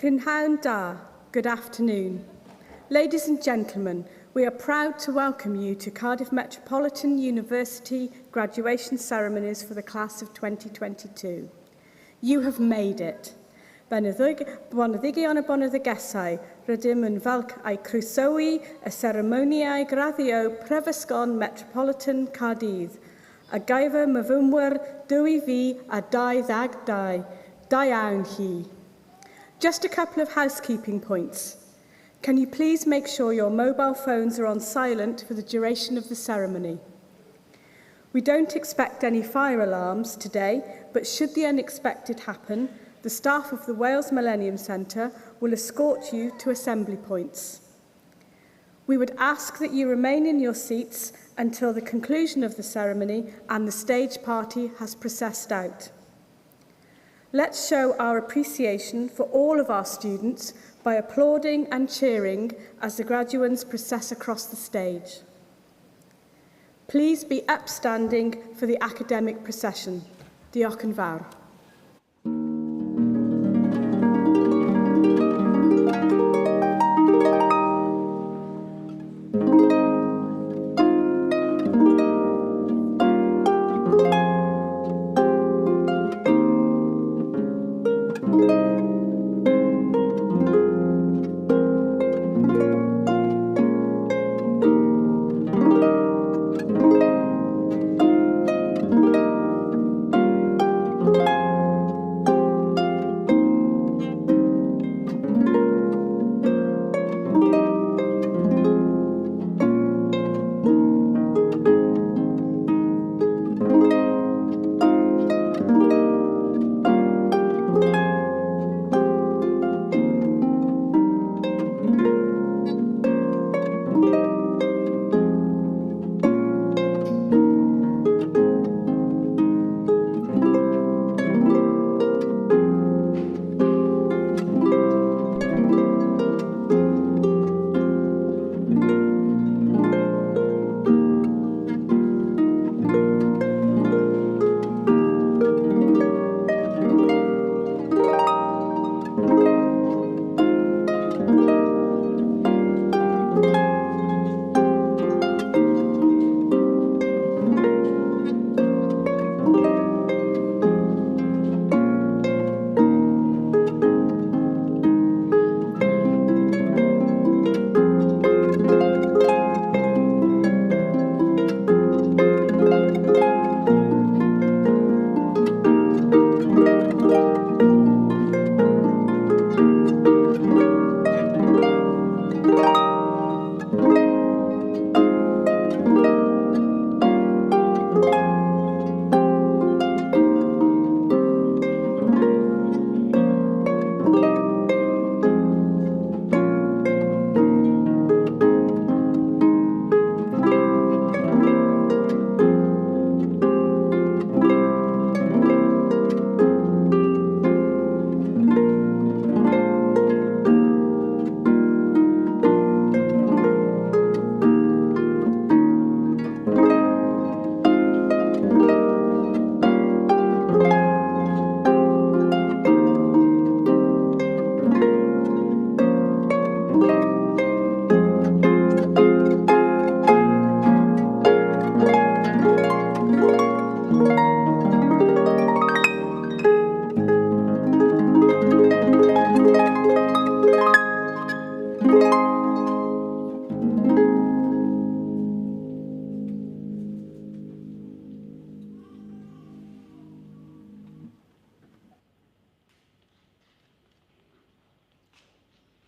Prynhawn da, good afternoon. Ladies and gentlemen, we are proud to welcome you to Cardiff Metropolitan University graduation ceremonies for the class of 2022. You have made it. Boneddigion y boneddigesau, rydym yn falch ei croesawu y seremoniau Graddio Prifysgol Metropolitan Caerdydd, a gaifo myfymwyr 2022. Da iawn hi. Just a couple of housekeeping points. Can you please make sure your mobile phones are on silent for the duration of the ceremony? We don't expect any fire alarms today, but should the unexpected happen, the staff of the Wales Millennium Centre will escort you to assembly points. We would ask that you remain in your seats until the conclusion of the ceremony and the stage party has processed out. Let's show our appreciation for all of our students by applauding and cheering as the graduates process across the stage. Please be upstanding for the academic procession. Diolch yn fawr.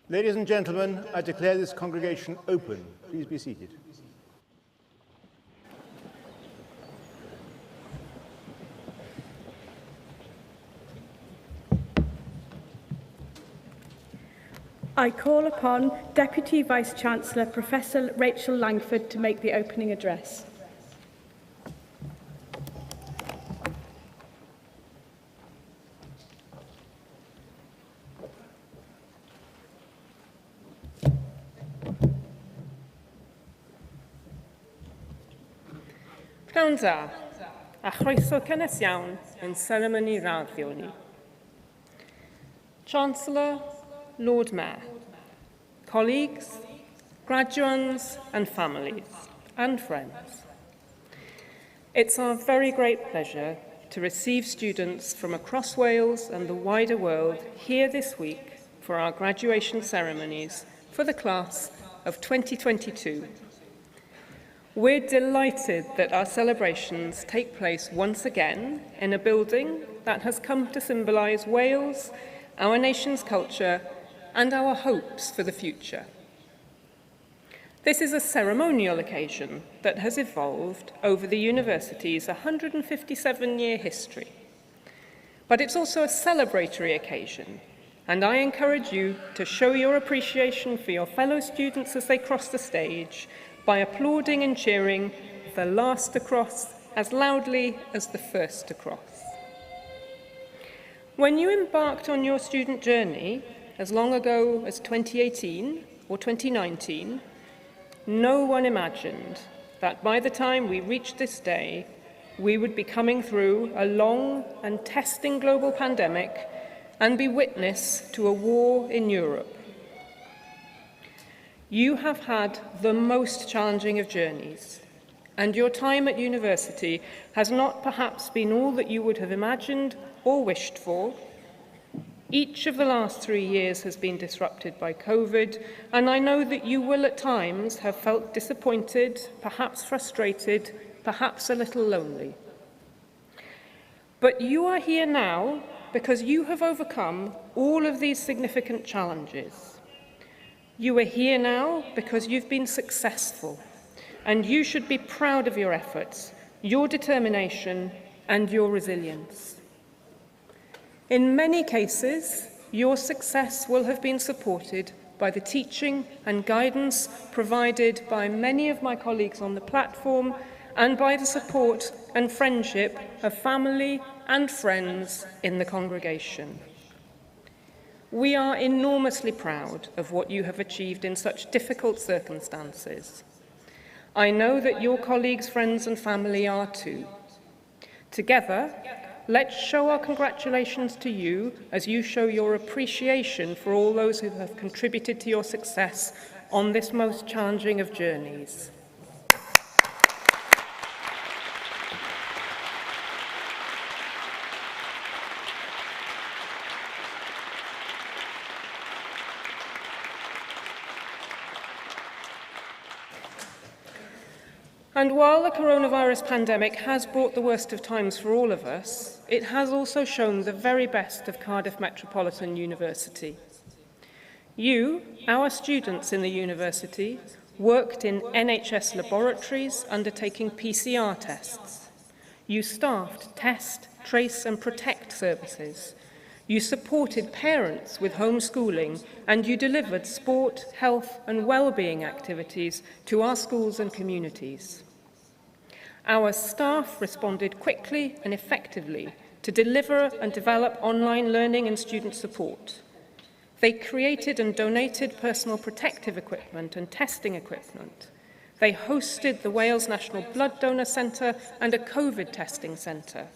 Ladies and gentlemen, I declare this congregation open. Please be seated. I call upon Deputy Vice-Chancellor Professor Rachel Langford to make the opening address. Pnawn da, a chroeso cynnes iawn yn seremoni raddio ni. Chancellor, Lord Mayor, colleagues, graduands and families, and friends. It's our very great pleasure to receive students from across Wales and the wider world here this week for our graduation ceremonies for the class of 2022. We're delighted that our celebrations take place once again in a building that has come to symbolise Wales, our nation's culture, and our hopes for the future. This is a ceremonial occasion that has evolved over the university's 157-year history. But it's also a celebratory occasion, and I encourage you to show your appreciation for your fellow students as they cross the stage by applauding and cheering the last to cross as loudly as the first to cross. When you embarked on your student journey as long ago as 2018 or 2019, no one imagined that by the time we reached this day, we would be coming through a long and testing global pandemic and be witness to a war in Europe. You have had the most challenging of journeys, and your time at university has not perhaps been all that you would have imagined or wished for. Each of the last 3 years has been disrupted by COVID, and I know that you will at times have felt disappointed, perhaps frustrated, perhaps a little lonely. But you are here now because you have overcome all of these significant challenges. You are here now because you've been successful, and you should be proud of your efforts, your determination, and your resilience. In many cases, your success will have been supported by the teaching and guidance provided by many of my colleagues on the platform and by the support and friendship of family and friends in the congregation. We are enormously proud of what you have achieved in such difficult circumstances. I know that your colleagues, friends and family are too. Together, let's show our congratulations to you as you show your appreciation for all those who have contributed to your success on this most challenging of journeys. And while the coronavirus pandemic has brought the worst of times for all of us, it has also shown the very best of Cardiff Metropolitan University. You, our students in the university, worked in NHS laboratories undertaking PCR tests. You staffed test, trace and protect services. You supported parents with homeschooling, and you delivered sport, health and well-being activities to our schools and communities. Our staff responded quickly and effectively to deliver and develop online learning and student support. They created and donated personal protective equipment and testing equipment. They hosted the Wales National Blood Donor Centre and a COVID testing centre.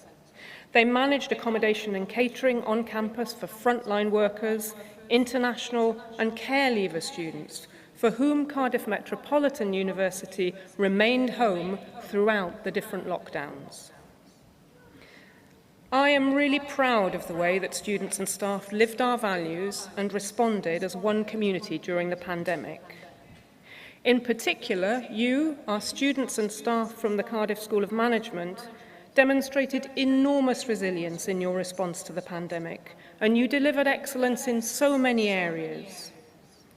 They managed accommodation and catering on campus for frontline workers, international and care leaver students, for whom Cardiff Metropolitan University remained home throughout the different lockdowns. I am really proud of the way that students and staff lived our values and responded as one community during the pandemic. In particular, you, our students and staff from the Cardiff School of Management, demonstrated enormous resilience in your response to the pandemic, and you delivered excellence in so many areas.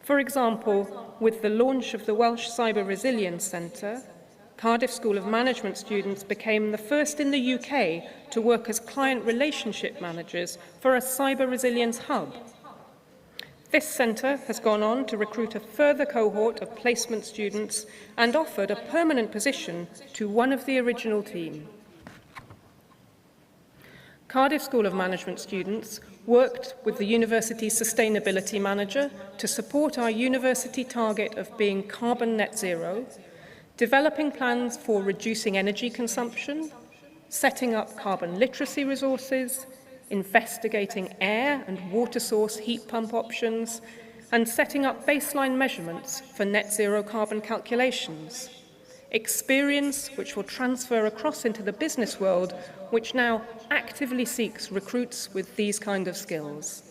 For example, with the launch of the Welsh Cyber Resilience Centre, Cardiff School of Management students became the first in the UK to work as client relationship managers for a cyber resilience hub. This centre has gone on to recruit a further cohort of placement students and offered a permanent position to one of the original team. Cardiff School of Management students worked with the university's sustainability manager to support our university target of being carbon net zero, developing plans for reducing energy consumption, setting up carbon literacy resources, investigating air and water source heat pump options, and setting up baseline measurements for net zero carbon calculations. Experience which will transfer across into the business world, which now actively seeks recruits with these kind of skills.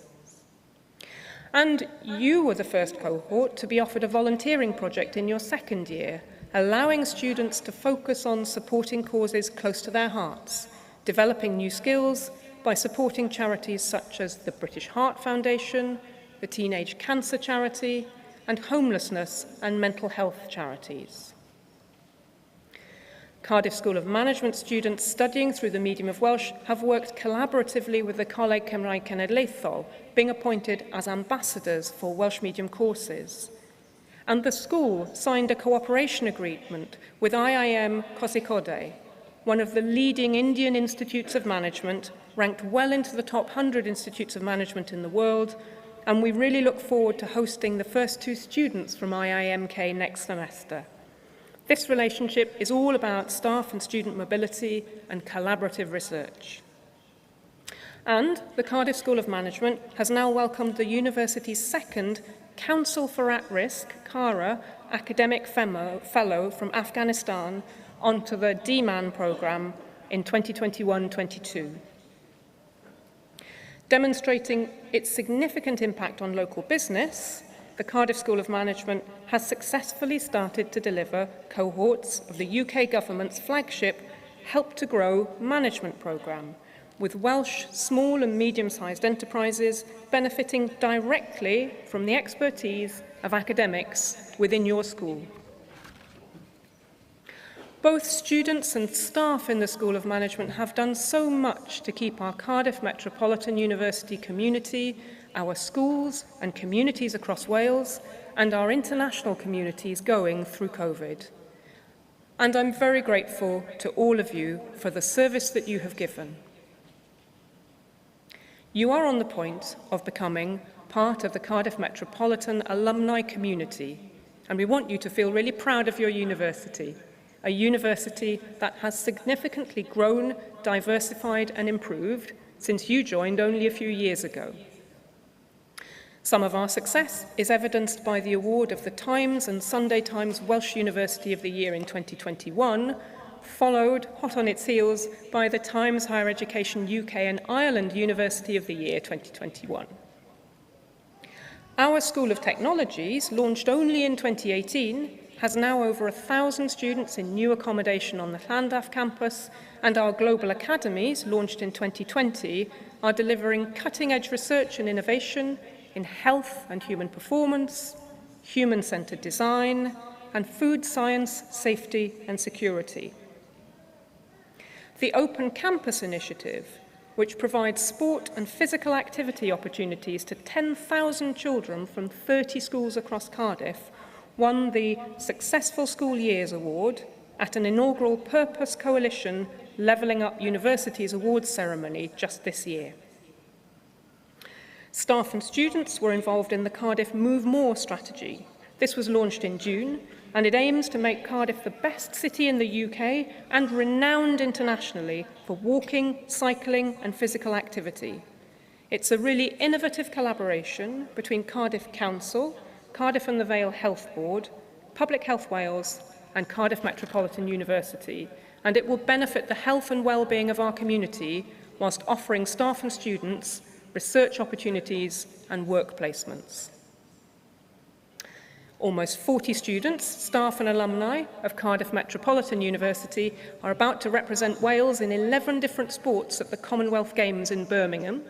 And you were the first cohort to be offered a volunteering project in your second year, allowing students to focus on supporting causes close to their hearts, developing new skills by supporting charities such as the British Heart Foundation, the Teenage Cancer Charity, and homelessness and mental health charities. Cardiff School of Management students studying through the medium of Welsh have worked collaboratively with the Coleg Cymraeg Cenedlaethol, being appointed as ambassadors for Welsh medium courses. And the school signed a cooperation agreement with IIM Kozhikode, one of the leading Indian institutes of management, ranked well into the top 100 institutes of management in the world, and we really look forward to hosting the first 2 students from IIMK next semester. This relationship is all about staff and student mobility and collaborative research. And the Cardiff School of Management has now welcomed the university's second Council for At-Risk, CARA, academic fellow from Afghanistan onto the DMAN programme in 2021-22. Demonstrating its significant impact on local business, the Cardiff School of Management has successfully started to deliver cohorts of the UK government's flagship Help to Grow management programme, with Welsh small and medium-sized enterprises benefiting directly from the expertise of academics within your school. Both students and staff in the School of Management have done so much to keep our Cardiff Metropolitan University community, our schools and communities across Wales, and our international communities going through COVID. And I'm very grateful to all of you for the service that you have given. You are on the point of becoming part of the Cardiff Metropolitan alumni community, and we want you to feel really proud of your university, a university that has significantly grown, diversified and improved since you joined only a few years ago. Some of our success is evidenced by the award of the Times and Sunday Times Welsh University of the Year in 2021, followed, hot on its heels, by the Times Higher Education UK and Ireland University of the Year 2021. Our School of Technologies, launched only in 2018, has now over 1,000 students in new accommodation on the Llandaff campus, and our Global Academies, launched in 2020, are delivering cutting-edge research and innovation in health and human performance, human-centred design, and food science, safety and security. The Open Campus Initiative, which provides sport and physical activity opportunities to 10,000 children from 30 schools across Cardiff, won the Successful School Years Award at an inaugural Purpose Coalition Levelling Up Universities Awards ceremony just this year. Staff and students were involved in the Cardiff Move More strategy. This was launched in June, and it aims to make Cardiff the best city in the UK and renowned internationally for walking, cycling and physical activity. It's a really innovative collaboration between Cardiff Council, Cardiff and the Vale Health Board, Public Health Wales and Cardiff Metropolitan University, and it will benefit the health and well-being of our community whilst offering staff and students research opportunities and work placements. Almost 40 students, staff and alumni of Cardiff Metropolitan University are about to represent Wales in 11 different sports at the Commonwealth Games in Birmingham.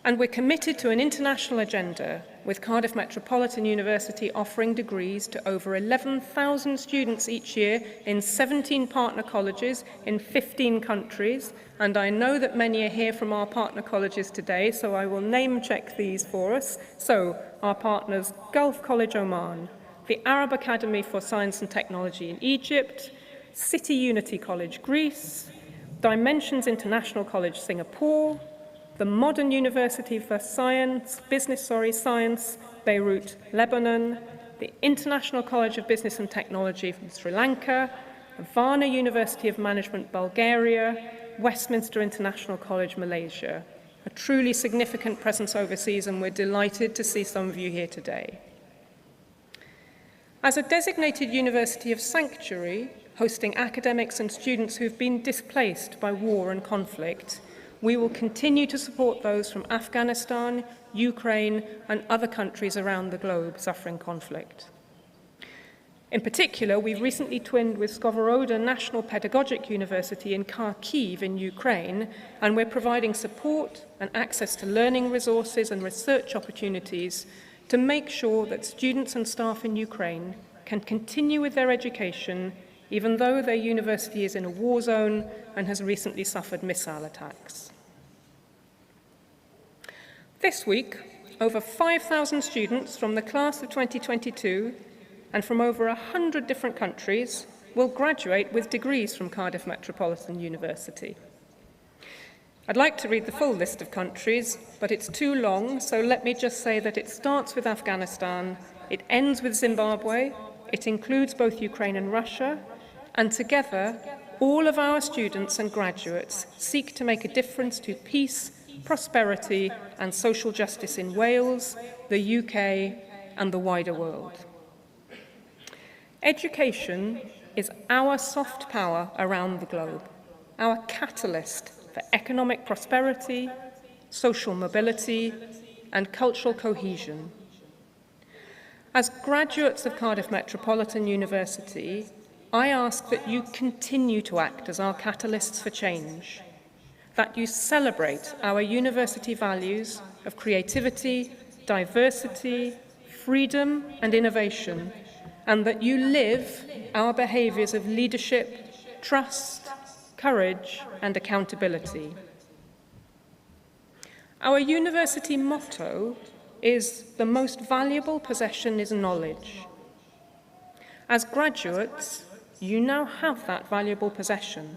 And we're committed to an international agenda, with Cardiff Metropolitan University offering degrees to over 11,000 students each year in 17 partner colleges in 15 countries. And I know that many are here from our partner colleges today, so I will name check these for us. So, our partners, Gulf College Oman, the Arab Academy for Science and Technology in Egypt, City Unity College Greece, Dimensions International College Singapore, the Modern University for Science, Science, Beirut, Lebanon, the International College of Business and Technology from Sri Lanka, the Varna University of Management, Bulgaria, Westminster International College, Malaysia, a truly significant presence overseas, and we're delighted to see some of you here today. As a designated university of sanctuary, hosting academics and students who've been displaced by war and conflict, we will continue to support those from Afghanistan, Ukraine, and other countries around the globe suffering conflict. In particular, we've recently twinned with Skovoroda National Pedagogic University in Kharkiv in Ukraine, and we're providing support and access to learning resources and research opportunities to make sure that students and staff in Ukraine can continue with their education even though their university is in a war zone and has recently suffered missile attacks. This week, over 5,000 students from the class of 2022 and from over 100 different countries will graduate with degrees from Cardiff Metropolitan University. I'd like to read the full list of countries, but it's too long, so let me just say that it starts with Afghanistan, it ends with Zimbabwe, it includes both Ukraine and Russia, and together, all of our students and graduates seek to make a difference to peace, prosperity, and social justice in Wales, the UK, and the wider world. Education is our soft power around the globe, our catalyst for economic prosperity, social mobility, and cultural cohesion. As graduates of Cardiff Metropolitan University, I ask that you continue to act as our catalysts for change, that you celebrate our university values of creativity, diversity, freedom, and innovation, and that you live our behaviours of leadership, trust, courage, and accountability. Our university motto is "The most valuable possession is knowledge." As graduates, you now have that valuable possession.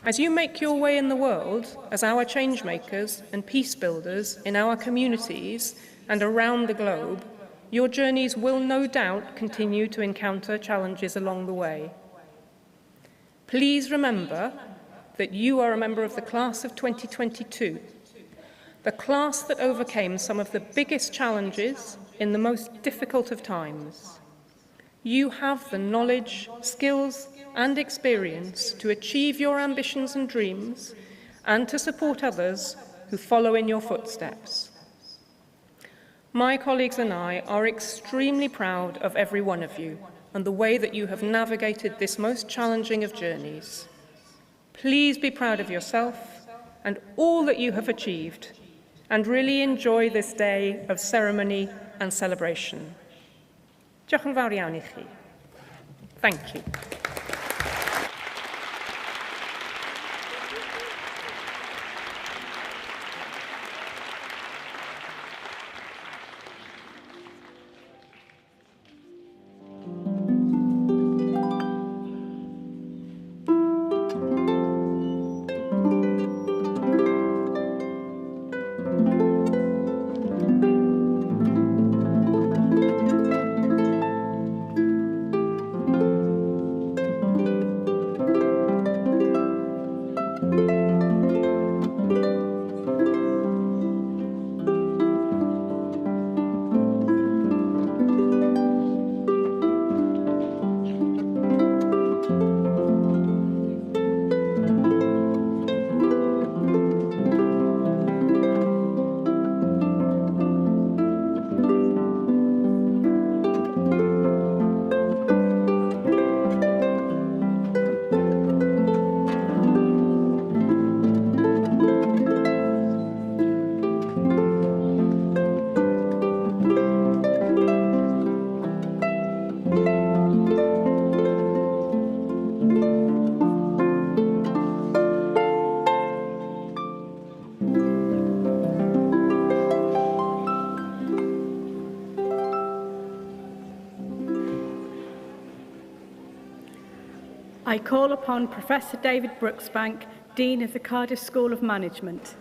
As you make your way in the world as our change makers and peace builders in our communities and around the globe, your journeys will no doubt continue to encounter challenges along the way. Please remember that you are a member of the class of 2022, the class that overcame some of the biggest challenges in the most difficult of times. You have the knowledge, skills, and experience to achieve your ambitions and dreams and to support others who follow in your footsteps. My colleagues and I are extremely proud of every one of you and the way that you have navigated this most challenging of journeys. Please be proud of yourself and all that you have achieved, and really enjoy this day of ceremony and celebration. Diolch yn fawr iawn I chi. Thank you. I call upon Professor David Brooksbank, Dean of the Cardiff School of Management.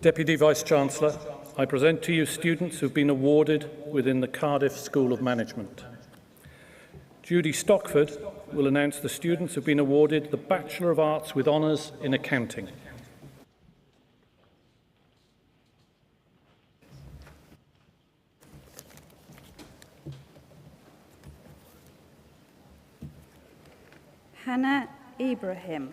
Deputy Vice-Chancellor, I present to you students who have been awarded within the Cardiff School of Management. Judy Stockford will announce the students who have been awarded the Bachelor of Arts with Honours in Accounting. Hannah Ibrahim.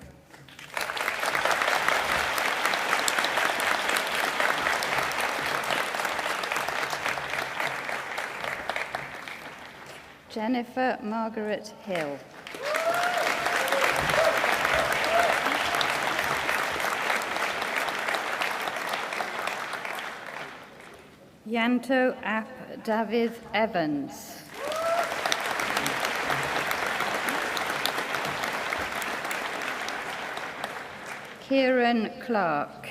Jennifer Margaret Hill. Yanto Ap David Evans. Kieran Clark.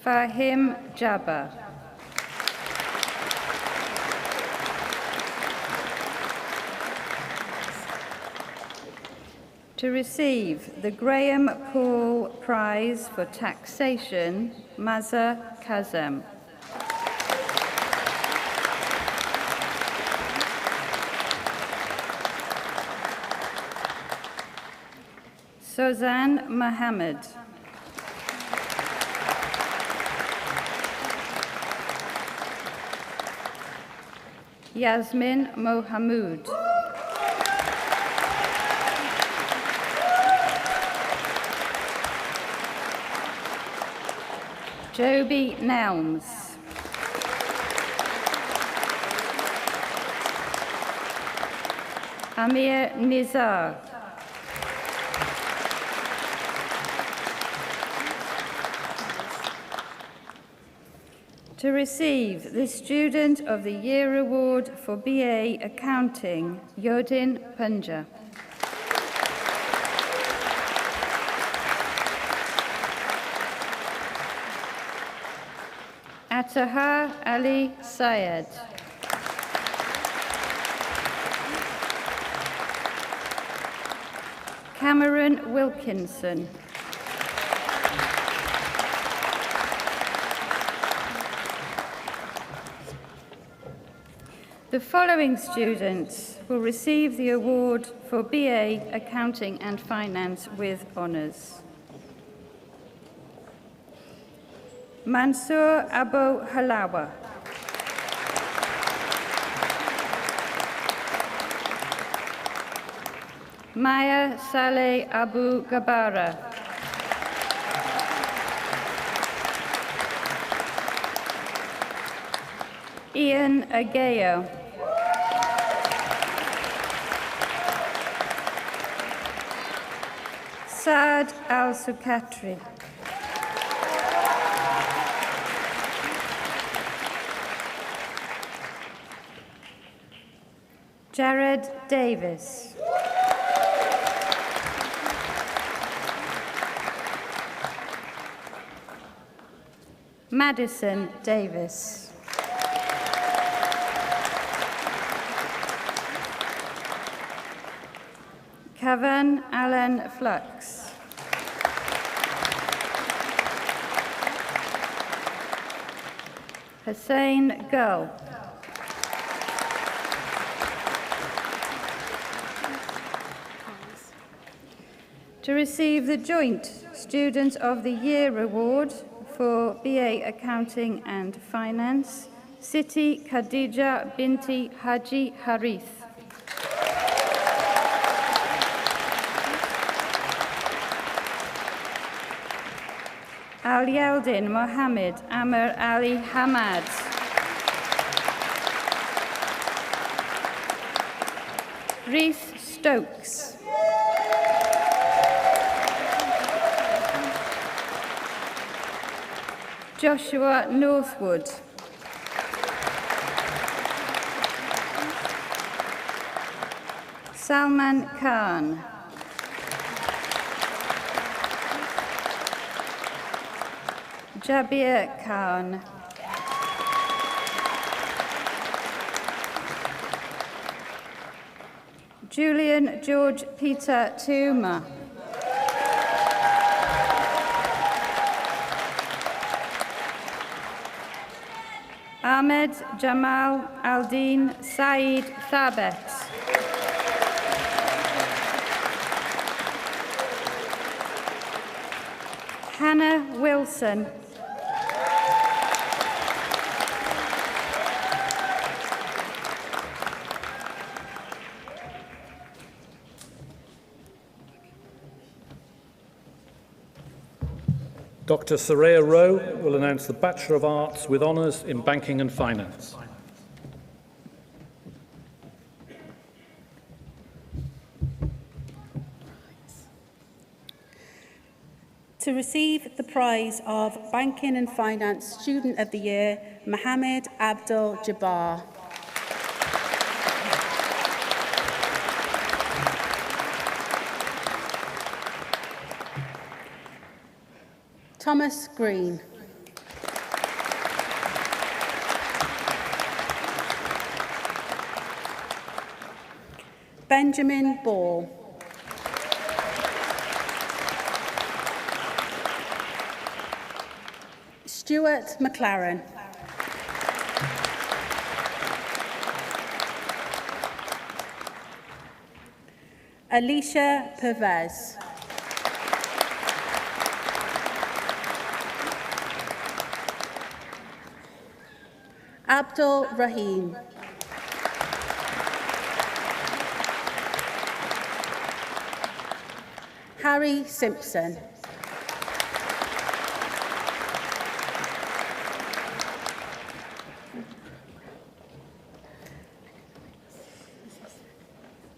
Fahim Jabbar. To receive the Graham Paul Prize for Taxation, Maza Kazem. Suzanne Mohammed. Yasmin Mohamud. Joby Nelms. Amir Nizar. To receive the Student of the Year Award for BA Accounting, Yodin Punja. Ataha Ali Syed. Cameron Wilkinson. The following students will receive the award for BA Accounting and Finance with honours. Mansoor Abu Halawa. Maya Saleh Abu Gabara. Ian Agayo. Saad Al-Sukatri. Jared Davis. Madison Davis. Cavan Alan Flux. Hussein Gull. To receive the Joint Student of the Year Award for BA Accounting and Finance, Siti Khadija Binti Haji Harith. Al Yeldin Mohammed Amr Ali Hamad. Reese Stokes. Joshua Northwood. Salman Khan. Jabir Khan. Julian George Peter Tuma. Ahmed Jamal Aldin Saeed Thabet. Hannah Wilson. Dr. Saraya Rowe will announce the Bachelor of Arts with honours in Banking and Finance. To receive the prize of Banking and Finance Student of the Year, Mohammed Abdul Jabbar. Thomas Green. Benjamin Ball. Stuart McLaren. Alicia Pervez. Abdul Rahim. Harry Simpson.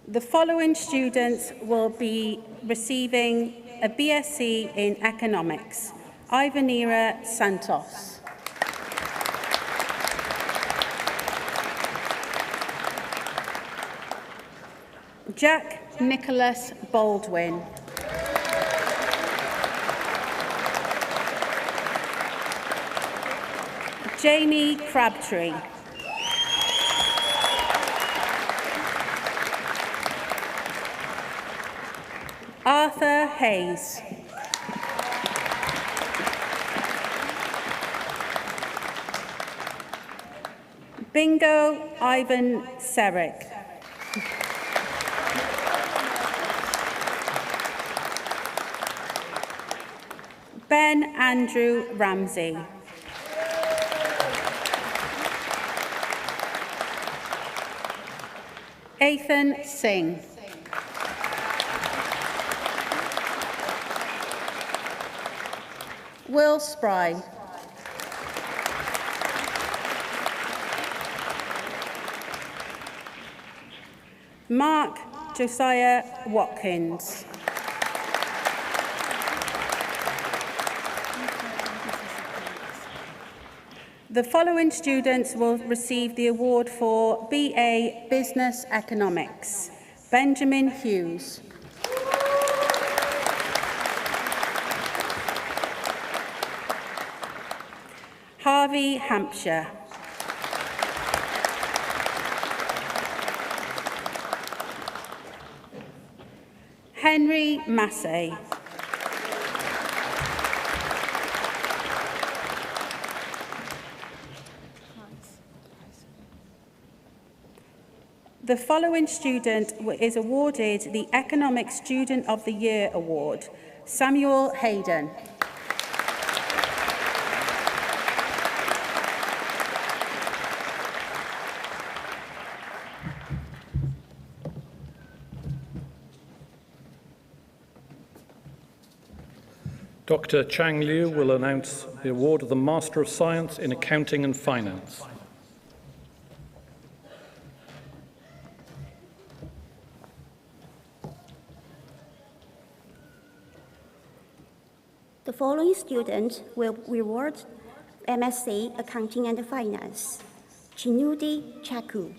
The following students will be receiving a BSc in Economics. Ivanira Santos. Jack Nicholas Baldwin. Jamie Crabtree. Arthur Hayes. Bingo Ivan Serick. Ben Andrew Ramsey. Ethan Singh. Will Spry. Mark Josiah Watkins. The following students will receive the award for BA Business Economics. Benjamin Hughes. Harvey Hampshire. Henry Massey. The following student is awarded the Economic Student of the Year Award. Samuel Hayden. Dr. Chang Liu will announce the award of the Master of Science in Accounting and Finance. The following student will reward MSc Accounting and Finance. Chinudi Chaku.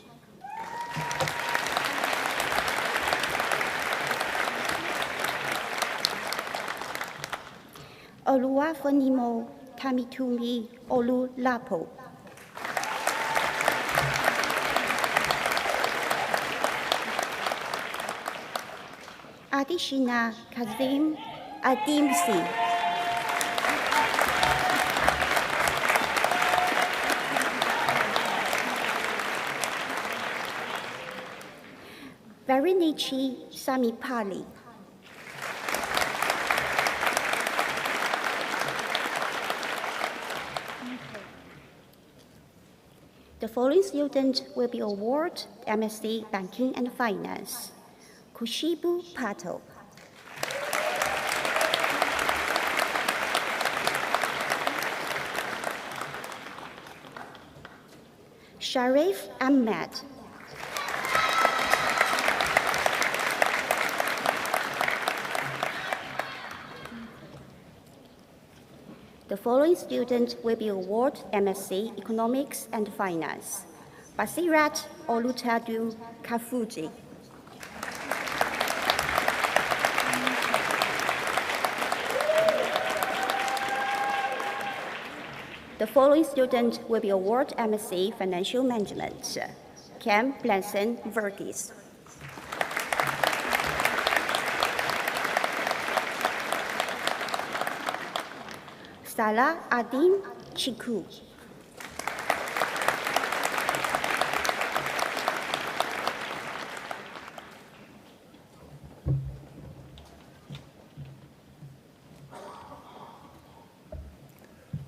Oluwafonimo Kamitumi Olulapo. Adishina Kazim Adimsi. Verinichi Samipali. The following student will be awarded MSc Banking and Finance. Kushibu Pato. Sharif Ahmed. The following student will be awarded MSc Economics and Finance. Basirat Olutadu Kafuji. The following student will be awarded MSc Financial Management. Cam Blanson Verghese. Salah Adin Chiku.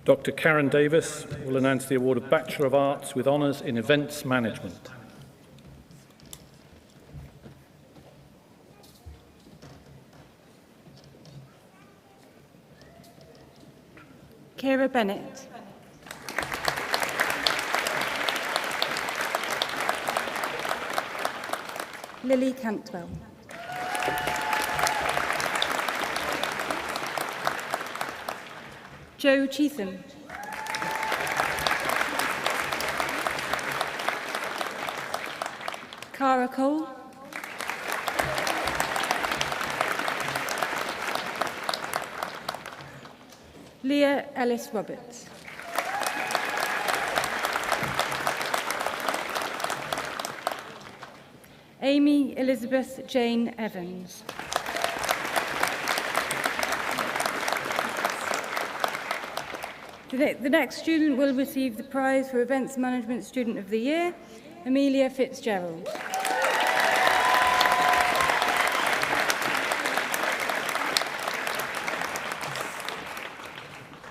Dr. Karen Davis will announce the award of Bachelor of Arts with Honours in Events Management. Kira Bennett. Lily Cantwell. Joe Cheetham. Cara Cole. Leah Ellis Roberts. Amy Elizabeth Jane Evans. The next student will receive the prize for Events Management Student of the Year, Amelia Fitzgerald.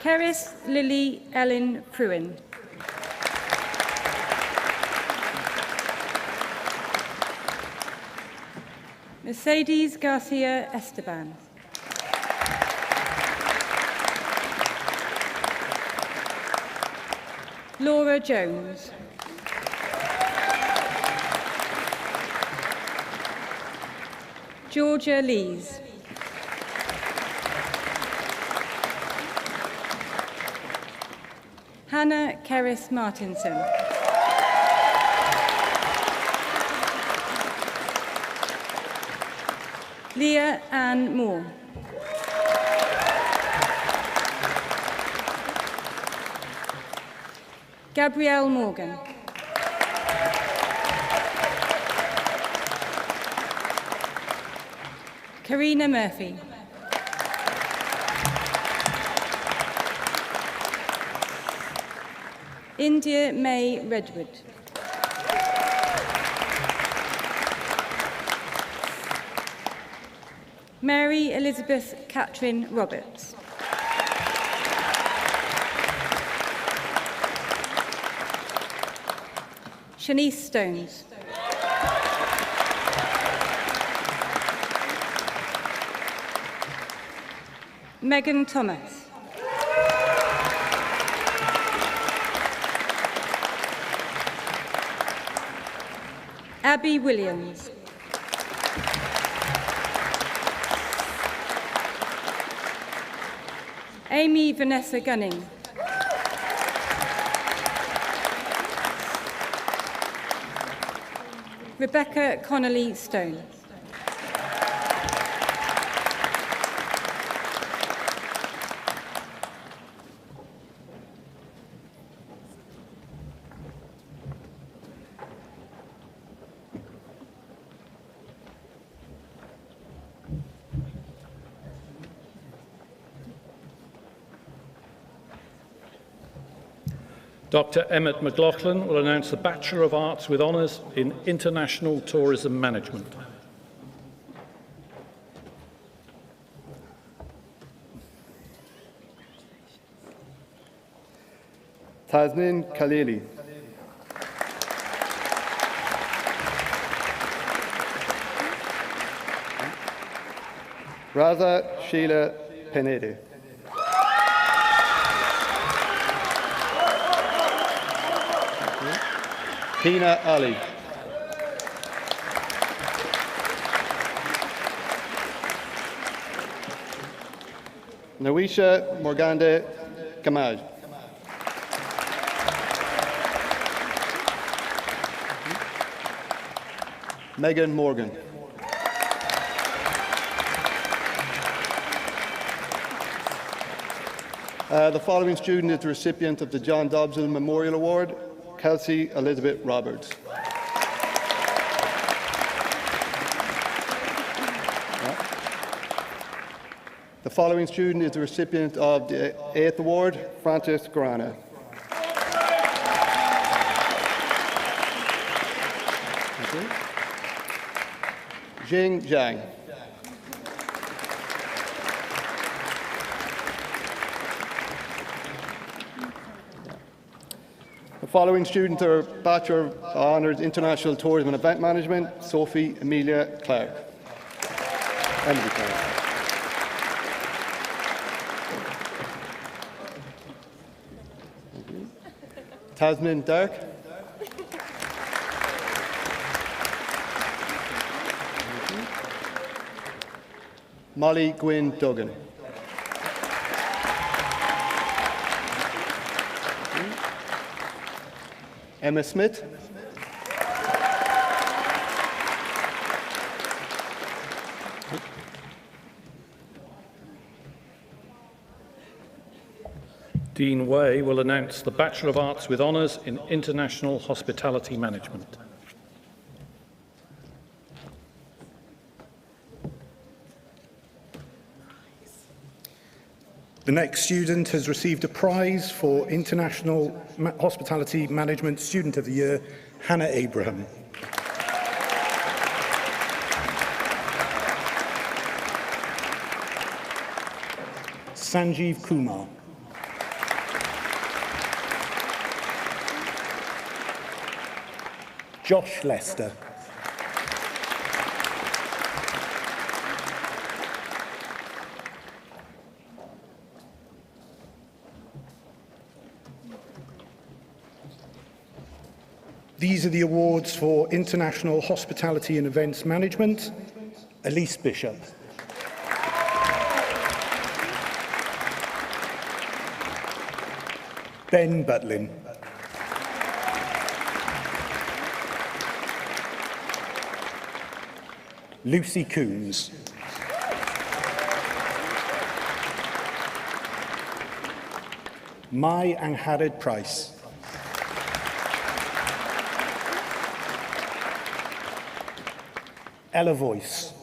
Keris Lily Ellen Pruin. Mercedes Garcia Esteban. Laura Jones. Georgia Lees. Hannah Keris Martinson. Leah Ann Moore. Gabrielle Morgan. Karina Murphy. India May Redwood. Mary Elizabeth Catherine Roberts. Shanice Stones. Megan Thomas. Abby Williams. Amy Vanessa Gunning. Rebecca Connolly Stone. Dr. Emmett McLaughlin will announce the Bachelor of Arts with Honours in International Tourism Management. Tasmin Khalili. Raza Sheila Penede. Pina Ali. Nawisha Morgande Gamaj. Megan Morgan. The following student is the recipient of the John Dobson Memorial Award, Kelsey Elizabeth Roberts. The following student is the recipient of the 8th award, Francis Grana. Jing Zhang. The following students are Bachelor of Honours International Tourism and Event Management, Sophie Amelia Clark. Emily Clark. Tasmin Dark. Molly Gwynn Duggan. Emma Smith. Dean Way will announce the Bachelor of Arts with Honours in International Hospitality Management. The next student has received a prize for International Hospitality Management Student of the Year, Hannah Abraham. Sanjeev Kumar. Josh Lester. These are the awards for International Hospitality and Events Management. Elise Bishop. Ben Butlin. Lucy Coombs. Mai Angharad Price. Ella Voice.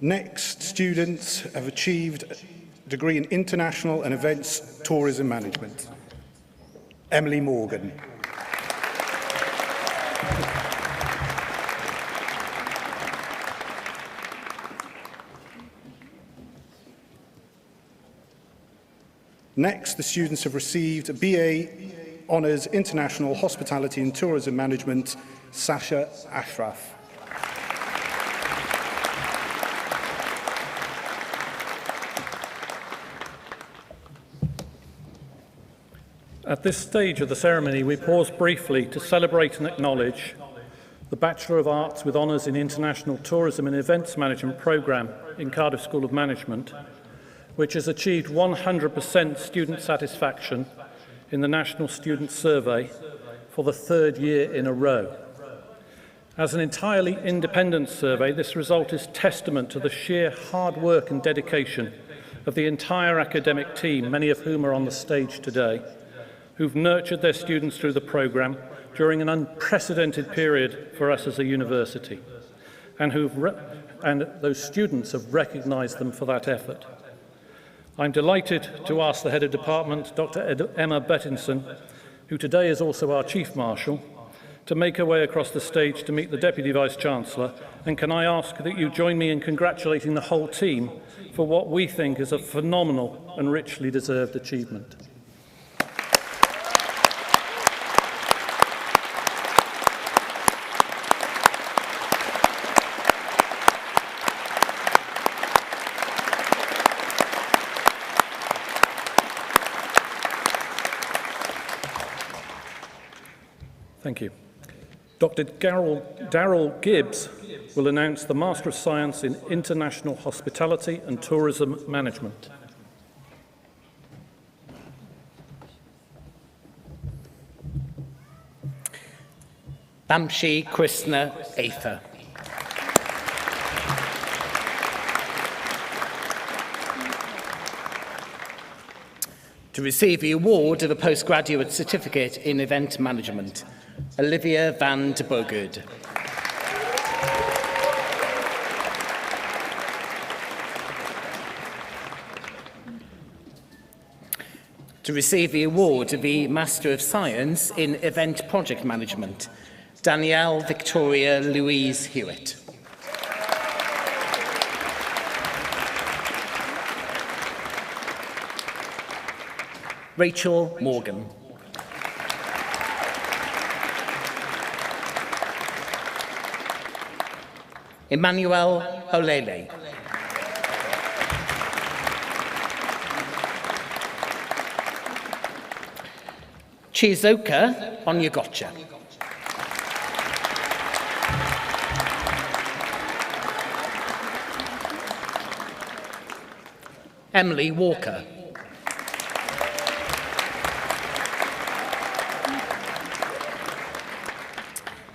Next, students have achieved a degree in International and Events Tourism Management. Emily Morgan. Next, the students have received a BA Honours International Hospitality and Tourism Management, Sasha Ashraf. At this stage of the ceremony, we pause briefly to celebrate and acknowledge the Bachelor of Arts with Honours in International Tourism and Events Management programme in Cardiff School of Management, which has achieved 100% student satisfaction in the National Student Survey for the 3rd year in a row. As an entirely independent survey, this result is testament to the sheer hard work and dedication of the entire academic team, many of whom are on the stage today, who've nurtured their students through the programme during an unprecedented period for us as a university, and those students have recognised them for that effort. I'm delighted to ask the Head of Department, Dr. Emma Bettinson, who today is also our Chief Marshal, to make her way across the stage to meet the Deputy Vice-Chancellor, and can I ask that you join me in congratulating the whole team for what we think is a phenomenal and richly deserved achievement. Thank you. Dr. Darryl Gibbs will announce the Master of Science in International Hospitality and Tourism Management. Bamshi Krishna Atha. To receive the award of a postgraduate certificate in event management, Olivia van de Bogerd. To receive the award of the Master of Science in Event Project Management, Danielle Victoria Louise Hewitt. Rachel Morgan. Emmanuel Olele. Chizoka Onyegocha. Emily Walker.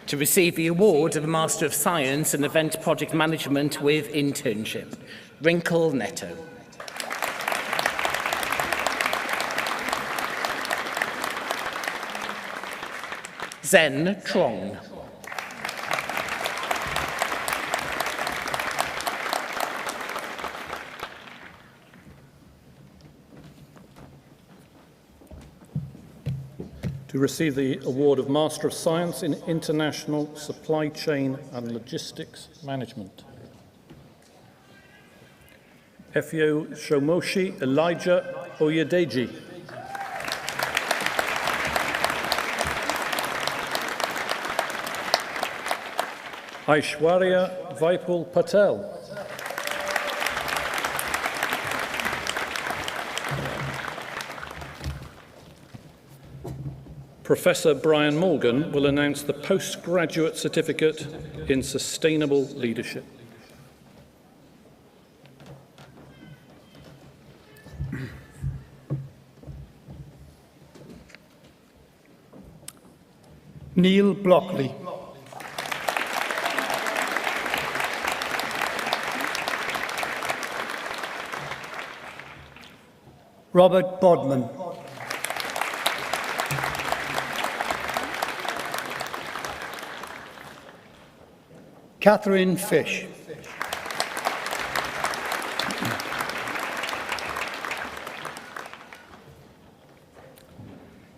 To receive the award of a Master of Science in Event Project Management with Internship, Wrinkle Netto. Zen Trong. To receive the award of Master of Science in International Supply Chain and Logistics Management. Efio Shomoshi Elijah Oyedeji. Aishwarya Vaipul Patel. Professor Brian Morgan will announce the Postgraduate Certificate in Sustainable Leadership. Neil Blockley. Robert Bodman. Catherine Fish.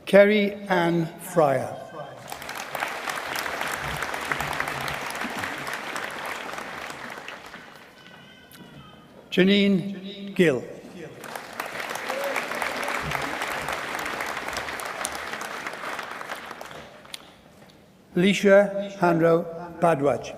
Kerry Ann Fryer. Janine Gill. Alicia Hanro Badwaj.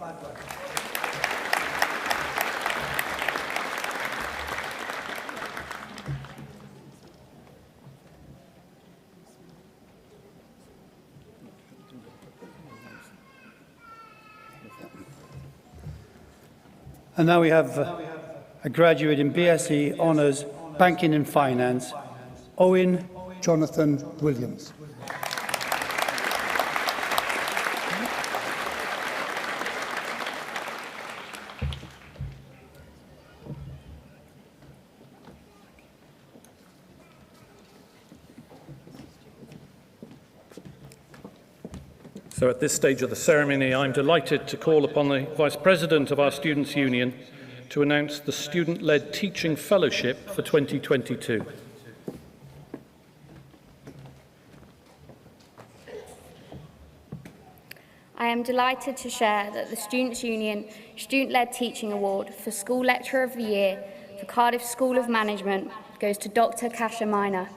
And now we have a graduate in BSc Honours Banking and Finance, Owen Jonathan Williams. So at this stage of the ceremony, I'm delighted to call upon the Vice President of our Students' Union to announce the Student-Led Teaching Fellowship for 2022. I am delighted to share that the Students' Union Student-Led Teaching Award for School Lecturer of the Year for Cardiff School of Management goes to Dr. Kasia Miner.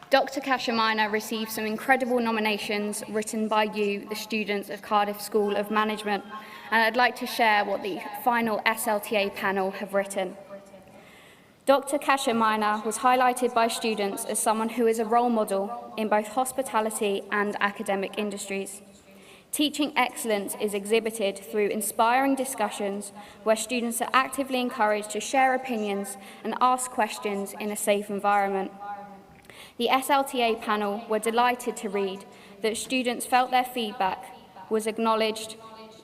Dr. Kasia Miner received some incredible nominations written by you, the students of Cardiff School of Management, and I'd like to share what the final SLTA panel have written. Dr. Kasia Miner was highlighted by students as someone who is a role model in both hospitality and academic industries. Teaching excellence is exhibited through inspiring discussions where students are actively encouraged to share opinions and ask questions in a safe environment. The SLTA panel were delighted to read that students felt their feedback was acknowledged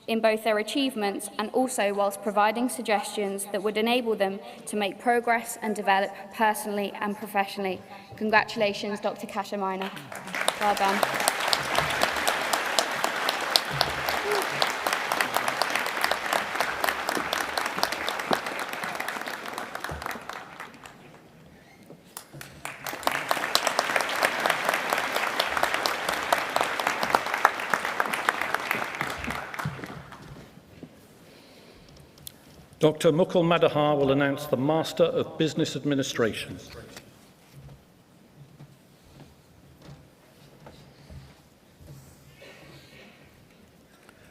in both their achievements and also whilst providing suggestions that would enable them to make progress and develop personally and professionally. Congratulations, Dr. Kasia Miner. Well done. Dr. Mukul Madahar will announce the Master of Business Administration.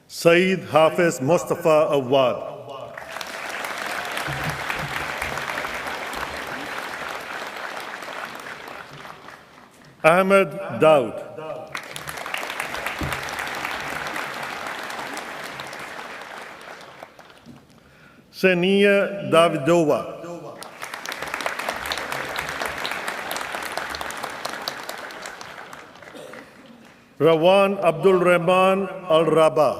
Saeed Hafiz Mustafa Awad. Ahmed Daud. Senia Davidova. Rawan Abdul Rahman Al-Rabah.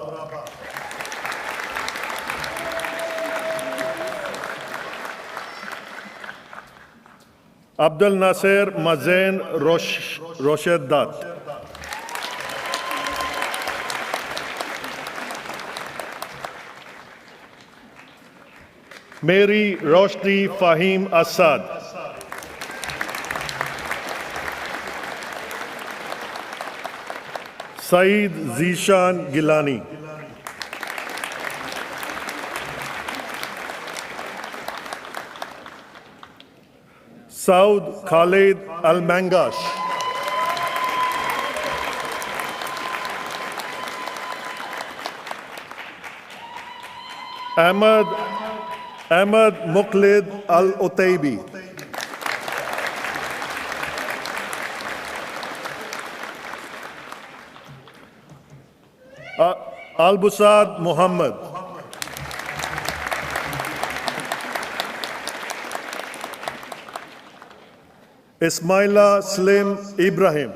Abdul Nasir Mazen Roshedat. Mary Roshni Fahim Assad. Saeed Zishan Gilani. Saud Khalid Al-Mangash. Ahmad Muqlid Al-Otaibi. Al-Busad Muhammad. Ismaila Slim Ibrahim.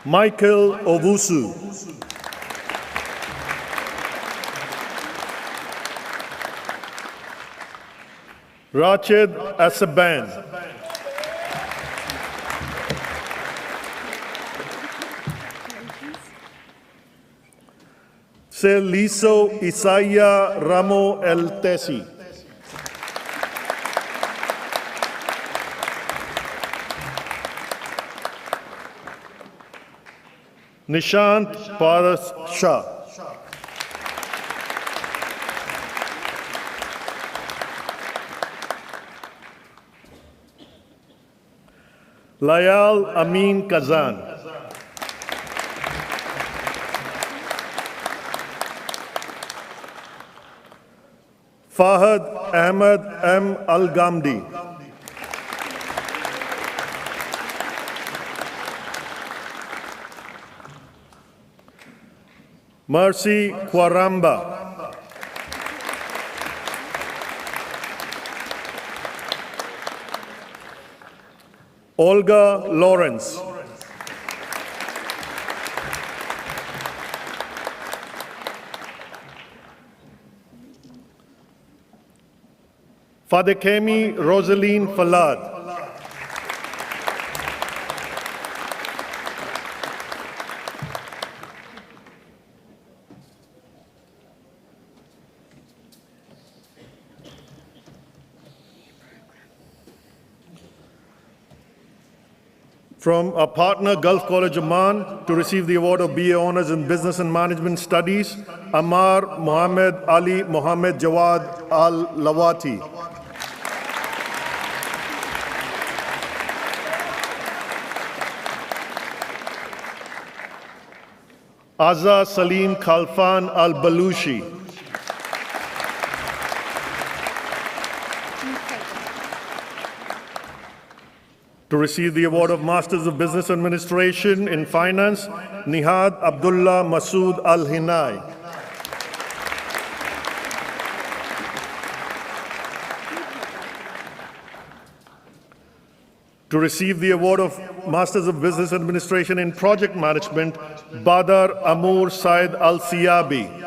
Michael Owusu. Rachid Asaban. Celiso Isaiah Ramo El Tesi. Nishant Paras Shah. Layal Amin Kazan. Fahad Ahmed M. Al-Gamdi. Mercy Kwaramba. Olga Lawrence. Fadekemi Rosaline Falad. From our partner, Gulf College Oman, to receive the award of BA Honours in Business and Management Studies, Ammar Mohammed Ali Mohammed Jawad Al-Lawati. Azza Salim Khalfan Al-Balushi. To receive the award of Masters of Business Administration in Finance, Nihad Abdullah Masood Al-Hinai. To receive the award of Masters of Business Administration in Project Management, Badar Amour Said Al-Siyabi.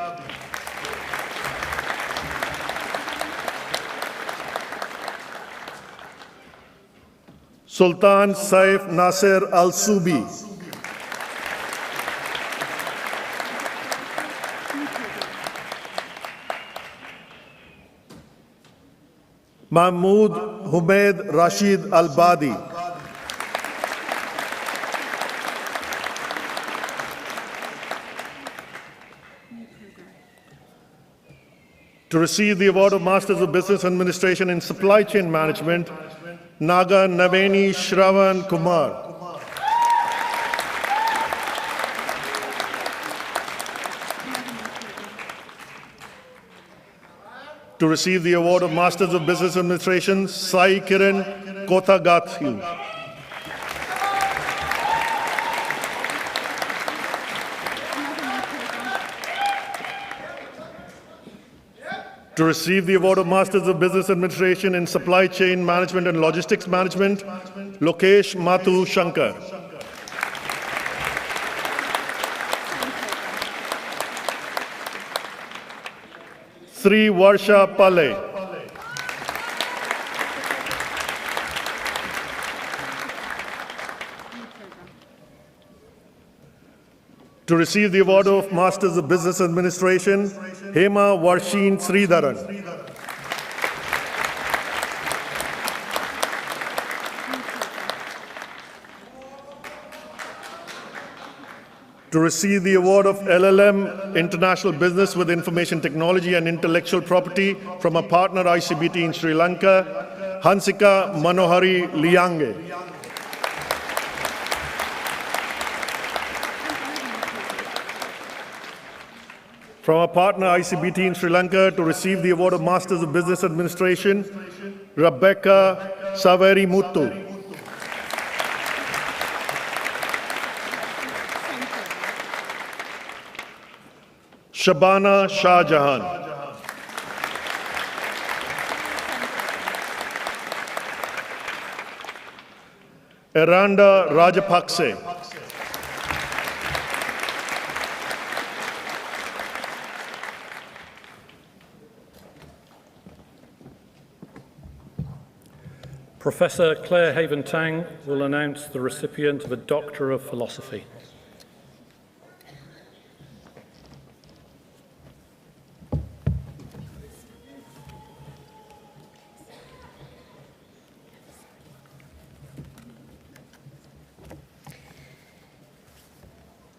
Sultan Saif Nasser Al-Subi. Mahmoud Humaid Rashid Al-Badi. To receive the award of Masters of Business Administration in Supply Chain Management, Naga Naveni Shravan Kumar. To receive the award of Masters of Business Administration, Sai Kiran Kothagathu. To receive the award of Masters of Business Administration in Supply Chain Management and Logistics Management, Lokesh Mathu Shankar. Sri Varsha Pale. To receive the award of Masters of Business Administration, Hema Varshin Sridharan. To receive the award of LLM International Business with Information Technology and Intellectual Property from a partner ICBT in Sri Lanka, Hansika Manohari Liange. From our partner ICBT in Sri Lanka, to receive the award of Masters of Business Administration, Rebecca Saveri Muttu. Shabana Shah Jahan. Eranda Rajapakse. Professor Claire Haven-Tang will announce the recipient of a Doctor of Philosophy.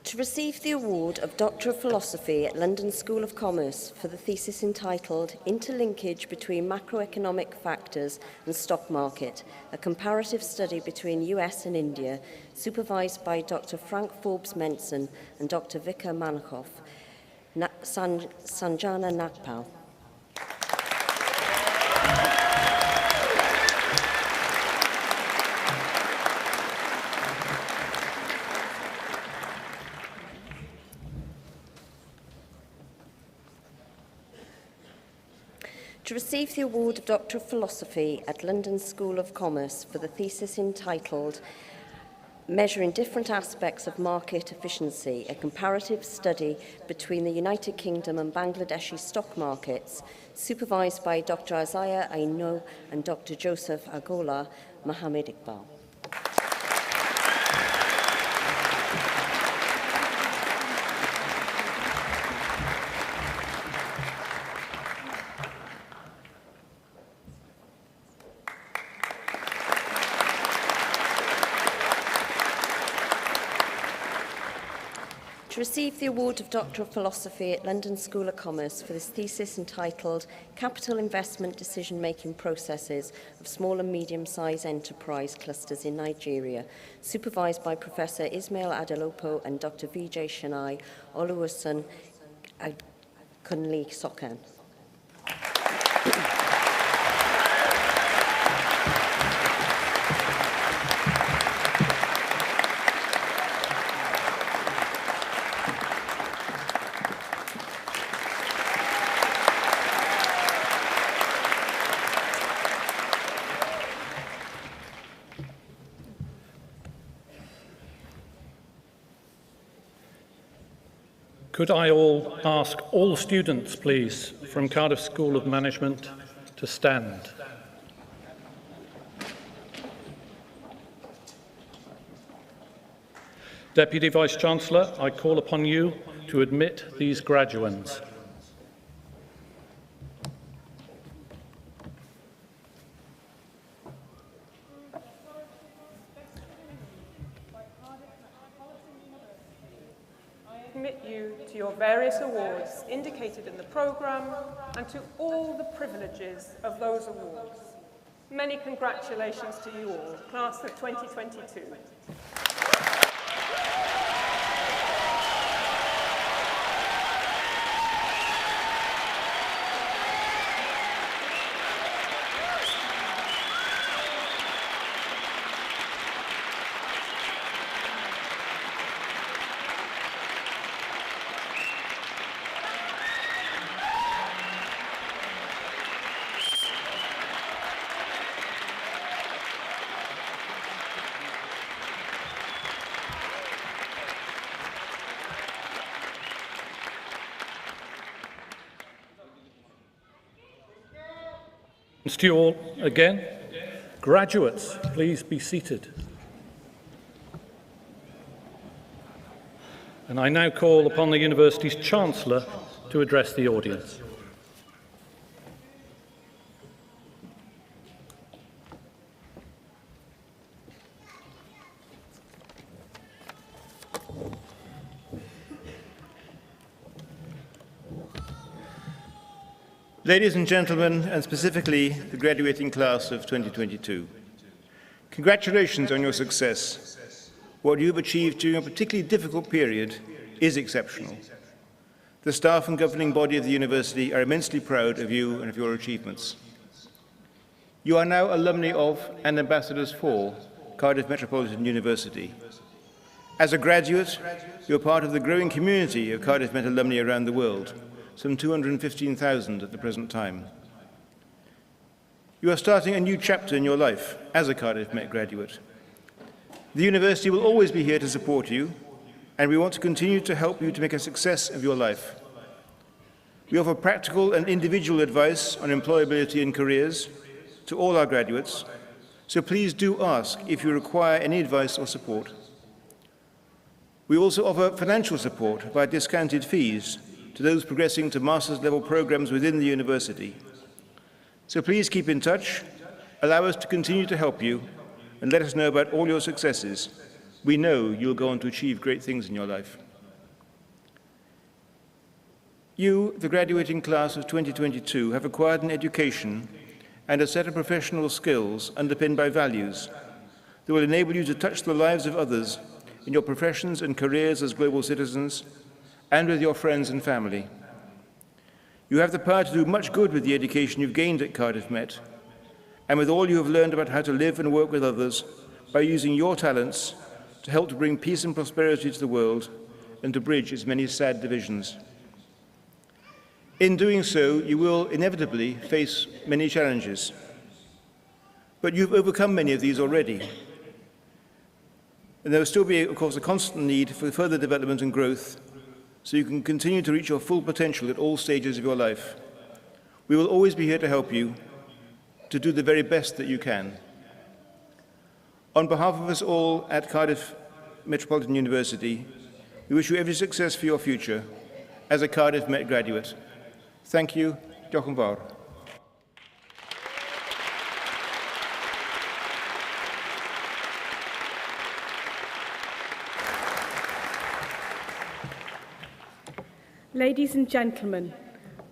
To receive the award of Doctor of Philosophy at London School of Commerce for the thesis entitled Interlinkage Between Macroeconomic Factors and Stock Market, a comparative study between US and India, supervised by Dr. Frank Forbes Menson and Dr. Vika Manakoff, Sanjana Nagpal. To To receive the award of Doctor of Philosophy at London School of Commerce for the thesis entitled Measuring Different Aspects of Market Efficiency, a comparative study between the United Kingdom and Bangladeshi stock markets, supervised by Dr. Isaiah Aino and Dr. Joseph Agola, Mohammed Iqbal. To receive the award of Doctor of Philosophy at London School of Commerce for this thesis entitled Capital Investment Decision-Making Processes of Small and Medium-Sized Enterprise Clusters in Nigeria, supervised by Professor Ismail Adelopo and Dr. Vijay Shanai Oluwasan Kunli Sokan. Could I ask all students, please, from Cardiff School of Management to stand? Deputy Vice-Chancellor, I call upon you to admit these graduands. Commit you to your various awards indicated in the programme and to all the privileges of those awards. Many congratulations to you all, class of 2022. To you all again. Graduates, please be seated. And I now call upon the University's Chancellor to address the audience. Ladies and gentlemen, and specifically the graduating class of 2022, congratulations on your success. What you've achieved during a particularly difficult period is exceptional. The staff and governing body of the university are immensely proud of you and of your achievements. You are now alumni of and ambassadors for Cardiff Metropolitan University. As a graduate, you are part of the growing community of Cardiff Met alumni around the world, some 215,000 at the present time. You are starting a new chapter in your life as a Cardiff Met graduate. The university will always be here to support you, and we want to continue to help you to make a success of your life. We offer practical and individual advice on employability and careers to all our graduates, so please do ask if you require any advice or support. We also offer financial support by discounted fees to those progressing to master's level programs within the university. So please keep in touch, allow us to continue to help you, and let us know about all your successes. We know you'll go on to achieve great things in your life. You, the graduating class of 2022, have acquired an education and a set of professional skills underpinned by values that will enable you to touch the lives of others in your professions and careers as global citizens, and with your friends and family. You have the power to do much good with the education you've gained at Cardiff Met, and with all you have learned about how to live and work with others by using your talents to help to bring peace and prosperity to the world and to bridge its many sad divisions. In doing so, you will inevitably face many challenges. But you've overcome many of these already. And there will still be, of course, a constant need for further development and growth so you can continue to reach your full potential at all stages of your life. We will always be here to help you to do the very best that you can. On behalf of us all at Cardiff Metropolitan University, we wish you every success for your future as a Cardiff Met graduate. Thank you. Diolch yn fawr. Ladies and gentlemen,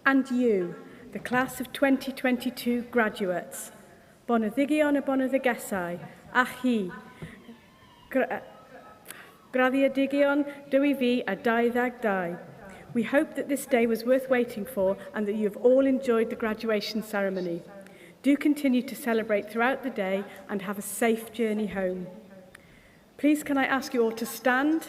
and you, the class of 2022 graduates, boneddigion y boneddigesau, a chi, graddiodigion 2022. We hope that this day was worth waiting for and that you have all enjoyed the graduation ceremony. Do continue to celebrate throughout the day and have a safe journey home. Please can I ask you all to stand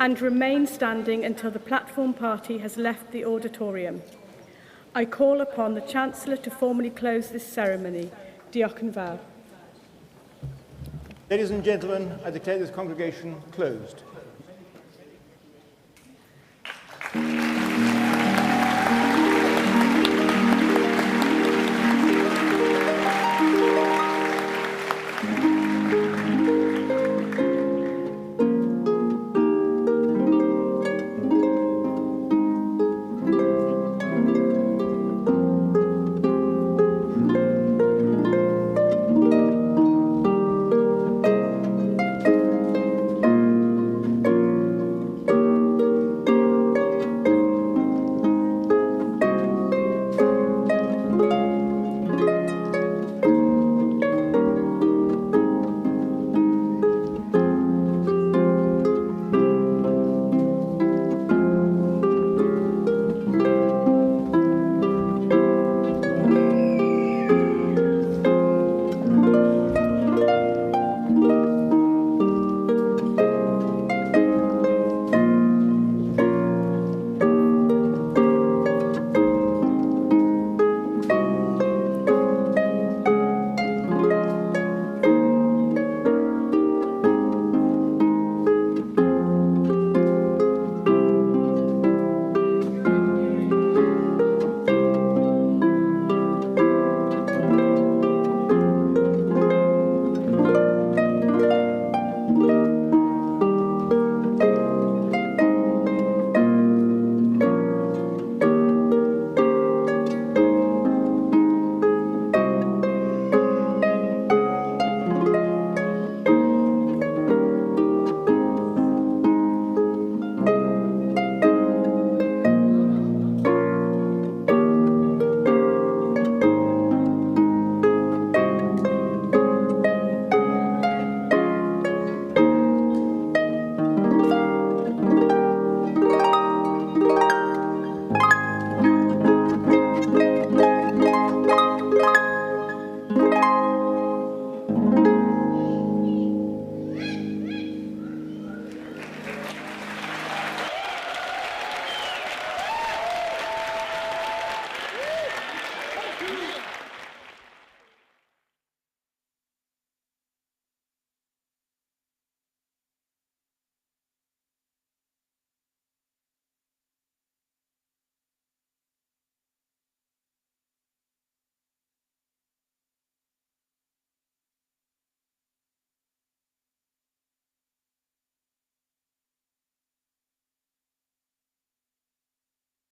and remain standing until the platform party has left the auditorium. I call upon the Chancellor to formally close this ceremony. Diolch yn fawr. Ladies and gentlemen, I declare this congregation closed.